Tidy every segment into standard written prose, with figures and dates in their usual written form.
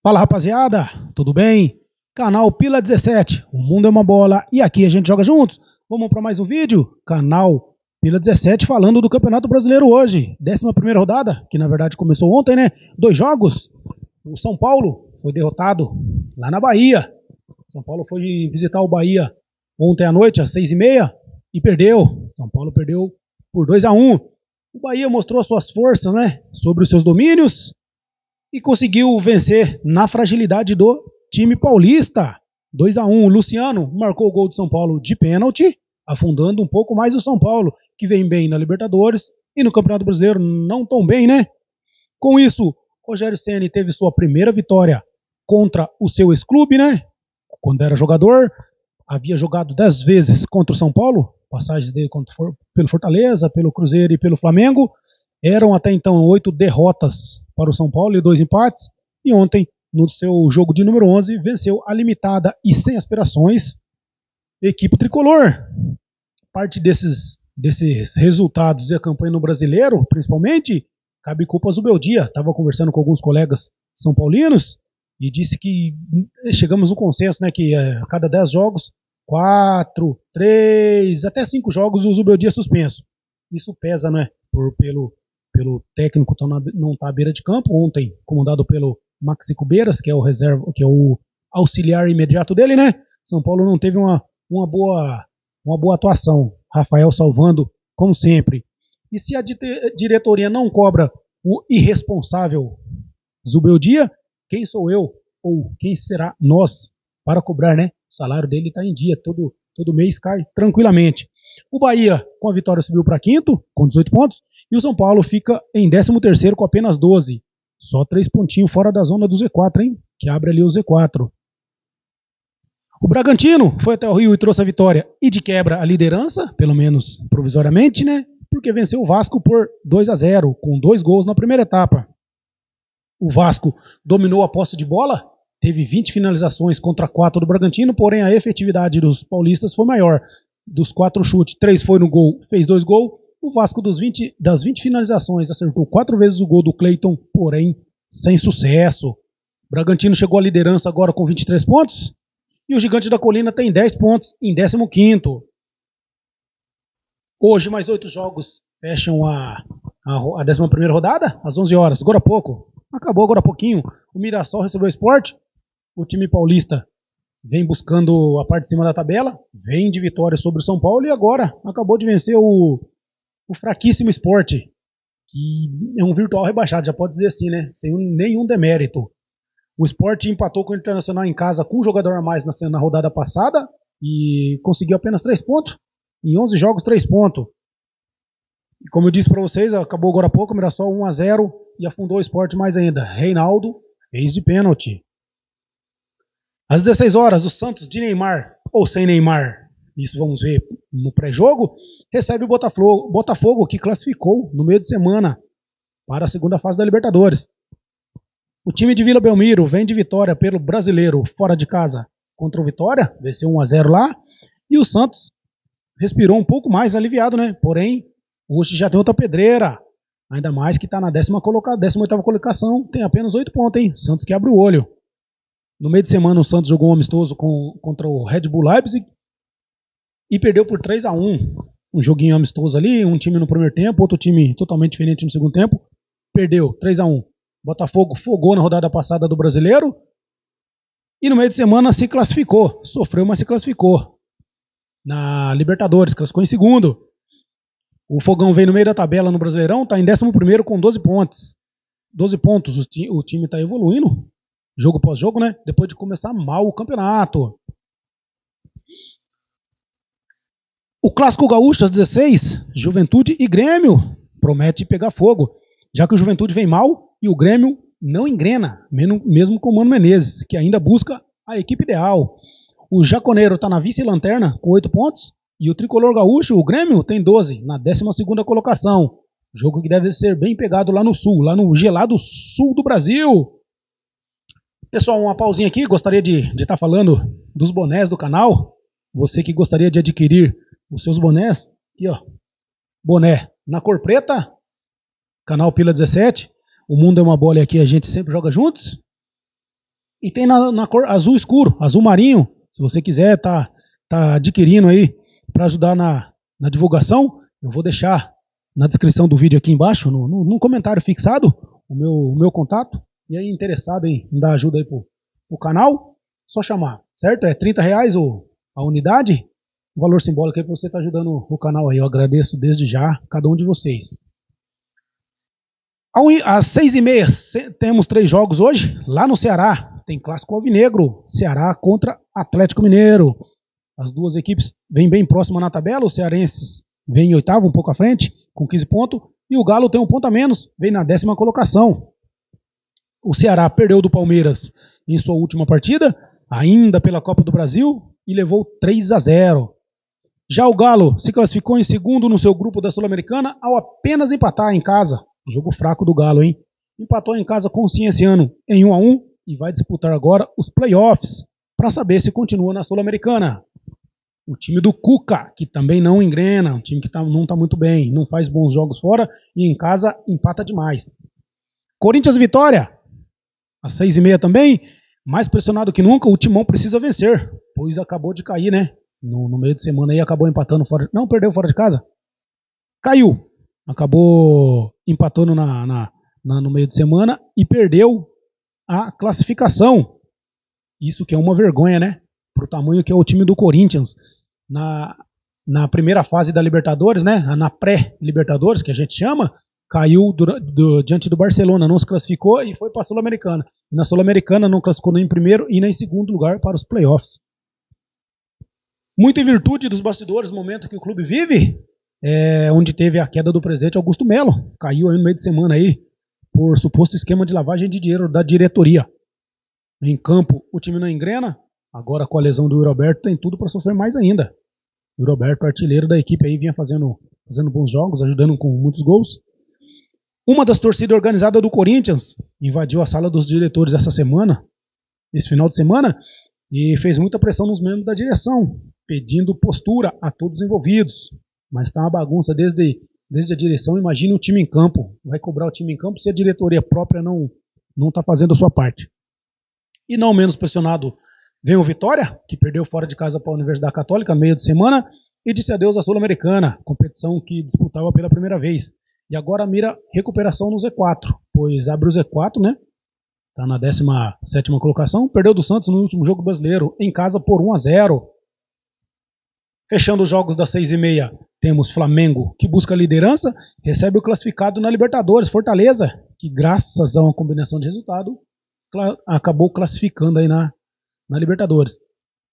Fala rapaziada, tudo bem? Canal Pila 17, o mundo é uma bola e aqui a gente joga juntos. Vamos para mais um vídeo? Canal Pila 17 falando do Campeonato Brasileiro hoje. 11ª rodada, que na verdade começou ontem, né? 2 jogos. O São Paulo foi derrotado lá na Bahia. São Paulo foi visitar o Bahia ontem à noite, às 6h30, e perdeu. São Paulo perdeu por 2-1. O Bahia mostrou suas forças, né? Sobre os seus domínios e conseguiu vencer na fragilidade do time paulista. 2-1. Luciano marcou o gol do São Paulo de pênalti, afundando um pouco mais o São Paulo, que vem bem na Libertadores e no Campeonato Brasileiro não tão bem, né? Com isso, Rogério Ceni teve sua primeira vitória contra o seu ex-clube, né? Quando era jogador, havia jogado 10 vezes contra o São Paulo, passagens dele pelo Fortaleza, pelo Cruzeiro e pelo Flamengo. Eram até então 8 derrotas para o São Paulo e 2 empates. E ontem, no seu jogo de número 11, venceu a limitada e sem aspirações equipe tricolor. Parte desses resultados e a campanha no Brasileiro, principalmente, cabe culpa ao Zubeldia. Estava conversando com alguns colegas são paulinos e disse que chegamos no consenso, né, que a cada 10 jogos, 4, 3, até 5 jogos o Zubeldia é suspenso. Isso pesa, né, pelo técnico não estar à beira de campo. Ontem, comandado pelo Maxi Cubeiras, que é o reserva, que é o auxiliar imediato dele, né? São Paulo não teve uma boa atuação. Rafael salvando, como sempre. E se a diretoria não cobra o irresponsável Zubeldia, quem sou eu? Ou quem será nós para cobrar, né? O salário dele está em dia, todo mês cai tranquilamente. O Bahia, com a vitória, subiu para quinto, com 18 pontos, e o São Paulo fica em 13º com apenas 12. Só 3 pontinhos fora da zona do Z4, hein? Que abre ali o Z4. O Bragantino foi até o Rio e trouxe a vitória e de quebra a liderança, pelo menos provisoriamente, né? Porque venceu o Vasco por 2-0, com 2 gols na primeira etapa. O Vasco dominou a posse de bola, teve 20 finalizações contra 4 do Bragantino, porém a efetividade dos paulistas foi maior. Dos 4 chutes, 3 foi no gol, fez 2 gols. O Vasco das 20 finalizações acertou 4 vezes o gol do Cleiton, porém sem sucesso. O Bragantino chegou à liderança agora com 23 pontos. E o Gigante da Colina tem 10 pontos em 15º. Hoje mais 8 jogos fecham a 11ª rodada, às 11 horas, agora há pouco. Acabou agora há pouquinho. O Mirassol recebeu o Sport. O time paulista vem buscando a parte de cima da tabela, vem de vitória sobre o São Paulo e agora acabou de vencer o fraquíssimo Sport, que é um virtual rebaixado, já pode dizer assim, né? Sem nenhum demérito. O Sport empatou com o Internacional em casa com um jogador a mais na rodada passada e conseguiu apenas 3 pontos. Em 11 jogos, 3 pontos. E como eu disse para vocês, acabou agora há pouco, o Mirassol 1-0 e afundou o Sport mais ainda. Reinaldo fez de pênalti. Às 16 horas, o Santos de Neymar, ou sem Neymar, isso vamos ver no pré-jogo, recebe o Botafogo, que classificou no meio de semana para a segunda fase da Libertadores. O time de Vila Belmiro vem de vitória pelo Brasileiro fora de casa contra o Vitória, venceu 1-0 lá, e o Santos respirou um pouco mais aliviado, né? Porém, hoje já tem outra pedreira, ainda mais que está na 18ª colocação, tem apenas 8 pontos, hein? Santos que abre o olho. No meio de semana o Santos jogou um amistoso contra o Red Bull Leipzig e perdeu por 3-1. Um joguinho amistoso ali, um time no primeiro tempo, outro time totalmente diferente no segundo tempo. Perdeu 3-1. Botafogo fogou na rodada passada do Brasileiro e no meio de semana se classificou. Sofreu, mas se classificou. Na Libertadores, classificou em segundo. O Fogão vem no meio da tabela no Brasileirão, está em 11º com 12 pontos. 12 pontos, o time está evoluindo, jogo após jogo, né? Depois de começar mal o campeonato. O Clássico Gaúcho às 16, Juventude e Grêmio, promete pegar fogo, já que o Juventude vem mal e o Grêmio não engrena, mesmo com o Mano Menezes, que ainda busca a equipe ideal. O Jaconeiro está na vice-lanterna com 8 pontos e o Tricolor Gaúcho, o Grêmio, tem 12, na 12ª colocação. Jogo que deve ser bem pegado lá no sul, lá no gelado sul do Brasil. Pessoal, uma pausinha aqui, gostaria de estar falando dos bonés do canal. Você que gostaria de adquirir os seus bonés, aqui ó, boné na cor preta, canal Pila 17, o mundo é uma bola e aqui a gente sempre joga juntos. E tem na cor azul escuro, azul marinho. Se você quiser tá adquirindo aí para ajudar na divulgação, eu vou deixar na descrição do vídeo aqui embaixo, no comentário fixado, o meu contato. E aí, interessado em dar ajuda aí pro canal, só chamar, certo? É R$30 a unidade, um valor simbólico aí para você estar ajudando o canal aí. Eu agradeço desde já cada um de vocês. Às 6h30 temos 3 jogos hoje, lá no Ceará. Tem clássico alvinegro, Ceará contra Atlético Mineiro. As duas equipes vêm bem próximas na tabela, os cearenses vêm em oitavo, um pouco à frente, com 15 pontos, e o Galo tem um ponto a menos, vem na 10ª colocação. O Ceará perdeu do Palmeiras em sua última partida, ainda pela Copa do Brasil, e levou 3-0. Já o Galo se classificou em segundo no seu grupo da Sul-Americana ao apenas empatar em casa. Jogo fraco do Galo, hein? Empatou em casa com o Cienciano em 1-1 e vai disputar agora os playoffs para saber se continua na Sul-Americana. O time do Cuca, que também não engrena, um time que não está muito bem, não faz bons jogos fora e em casa empata demais. Corinthians Vitória, às 6h30 também, mais pressionado que nunca, o Timão precisa vencer, pois acabou de cair, né? No meio de semana aí acabou empatando fora. Não, perdeu fora de casa. Caiu. Acabou empatando no meio de semana e perdeu a classificação. Isso que é uma vergonha, né? Pro tamanho que é o time do Corinthians. Na primeira fase da Libertadores, né? Na pré-Libertadores, que a gente chama, caiu diante do Barcelona, não se classificou e foi para a Sul-Americana. Na Sul-Americana não classificou nem em primeiro e nem em segundo lugar para os playoffs. Muito em virtude dos bastidores, no momento que o clube vive, onde teve a queda do presidente Augusto Melo, caiu aí no meio de semana aí, por suposto esquema de lavagem de dinheiro da diretoria. Em campo, o time não engrena, agora com a lesão do Yuri Alberto tem tudo para sofrer mais ainda. O Yuri Alberto, artilheiro da equipe, aí vinha fazendo bons jogos, ajudando com muitos gols. Uma das torcidas organizadas do Corinthians invadiu a sala dos diretores esse final de semana, e fez muita pressão nos membros da direção, pedindo postura a todos os envolvidos. Mas está uma bagunça desde a direção. Imagina o time em campo. Vai cobrar o time em campo se a diretoria própria não está fazendo a sua parte. E não menos pressionado vem o Vitória, que perdeu fora de casa para a Universidade Católica meio de semana e disse adeus à Sul-Americana, competição que disputava pela primeira vez. E agora mira recuperação no Z4, pois abre o Z4, né? Está na 17ª colocação. Perdeu do Santos no último jogo brasileiro, em casa por 1-0. Fechando os jogos das 6h30, temos Flamengo, que busca a liderança, recebe o classificado na Libertadores, Fortaleza, que graças a uma combinação de resultado, acabou classificando aí na Libertadores.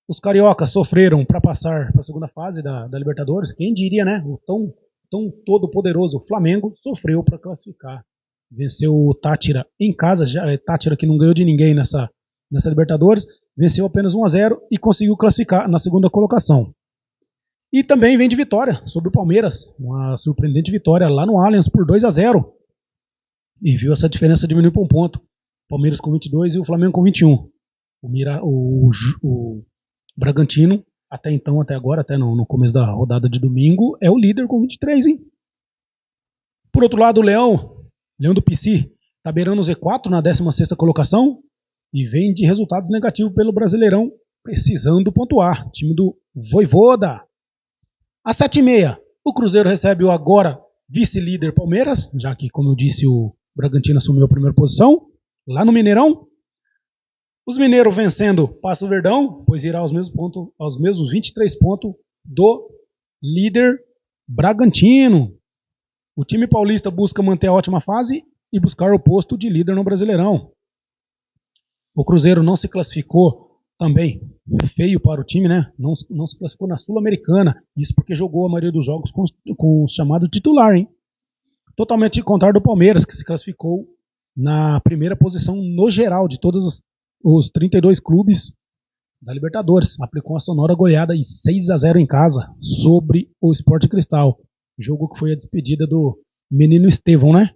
Os cariocas sofreram para passar para a segunda fase da Libertadores. Quem diria, né? O tão todo poderoso Flamengo sofreu para classificar. Venceu o Táchira em casa, Táchira que não ganhou de ninguém nessa Libertadores, venceu apenas 1-0 e conseguiu classificar na segunda colocação. E também vem de vitória sobre o Palmeiras, uma surpreendente vitória lá no Allianz por 2-0. E viu essa diferença diminuir por um ponto. Palmeiras com 22 e o Flamengo com 21. O Bragantino, até agora, até no começo da rodada de domingo, é o líder com 23, hein? Por outro lado, o Leão do PC, está beirando o Z4 na 16ª colocação e vem de resultados negativos pelo Brasileirão, precisando pontuar. Time do Vojvoda. Às 7h30, o Cruzeiro recebe o agora vice-líder Palmeiras, já que, como eu disse, o Bragantino assumiu a primeira posição, lá no Mineirão. Os mineiros vencendo passa o Verdão, pois irá aos mesmos 23 pontos do líder Bragantino. O time paulista busca manter a ótima fase e buscar o posto de líder no Brasileirão. O Cruzeiro não se classificou também, feio para o time, né? Não se classificou na Sul-Americana. Isso porque jogou a maioria dos jogos com o chamado titular, hein? Totalmente contrário do Palmeiras, que se classificou na primeira posição no geral de todos os 32 clubes da Libertadores. Aplicou uma sonora goleada e 6-0 em casa sobre o Sport Cristal. Jogo que foi a despedida do menino Estevão, né?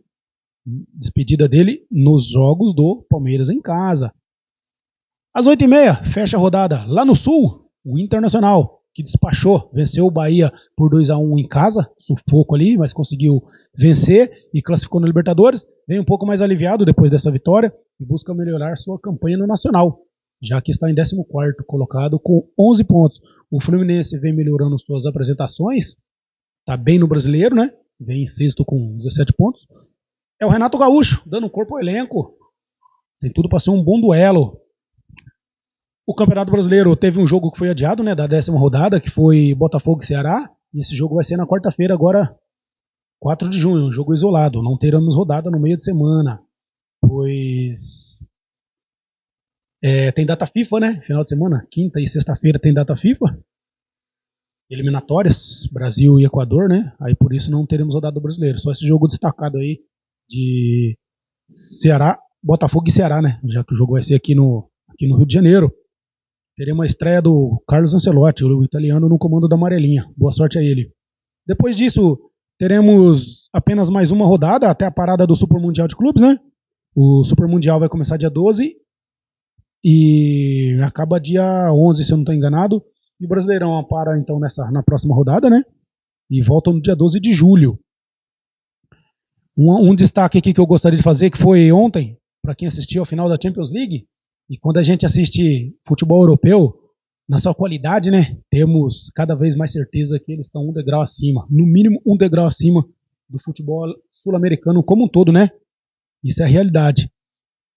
Despedida dele nos jogos do Palmeiras em casa. Às 8h30, fecha a rodada lá no Sul, o Internacional, que despachou, venceu o Bahia por 2-1 em casa, sufoco ali, mas conseguiu vencer e classificou na Libertadores. vem um pouco mais aliviado depois dessa vitória e busca melhorar sua campanha no Nacional, já que está em 14º colocado com 11 pontos. O Fluminense vem melhorando suas apresentações, está bem no Brasileiro, né? Vem em sexto com 17 pontos. É o Renato Gaúcho, dando corpo ao elenco. Tem tudo para ser um bom duelo. O Campeonato Brasileiro teve um jogo que foi adiado, né, da 10ª rodada, que foi Botafogo e Ceará. E esse jogo vai ser na quarta-feira, agora 4 de junho, um jogo isolado. Não teremos rodada no meio de semana, pois tem data FIFA, né? Final de semana, quinta e sexta-feira tem data FIFA. Eliminatórias, Brasil e Equador, né? Aí por isso não teremos rodada do Brasileiro. Só esse jogo destacado aí de Ceará, Botafogo e Ceará, né? Já que o jogo vai ser aqui no Rio de Janeiro. Teremos a estreia do Carlos Ancelotti, o italiano, no comando da amarelinha. Boa sorte a ele. Depois disso, teremos apenas mais uma rodada até a parada do Super Mundial de Clubes, né? O Super Mundial vai começar dia 12 e acaba dia 11, se eu não estou enganado. E o Brasileirão para então na próxima rodada, né? E volta no dia 12 de julho. Um destaque aqui que eu gostaria de fazer, que foi ontem, para quem assistiu ao final da Champions League. E quando a gente assiste futebol europeu, na sua qualidade, né, temos cada vez mais certeza que eles estão um degrau acima, no mínimo um degrau acima do futebol sul-americano como um todo, né? Isso é a realidade.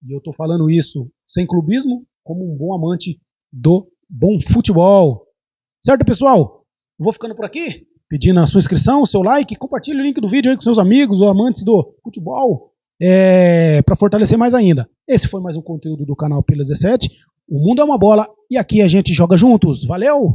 E eu estou falando isso sem clubismo, como um bom amante do bom futebol. Certo, pessoal? Eu vou ficando por aqui, pedindo a sua inscrição, seu like, compartilhe o link do vídeo aí com seus amigos ou amantes do futebol, para fortalecer mais ainda. Esse foi mais um conteúdo do canal Pila 17. O mundo é uma bola e aqui a gente joga juntos. Valeu!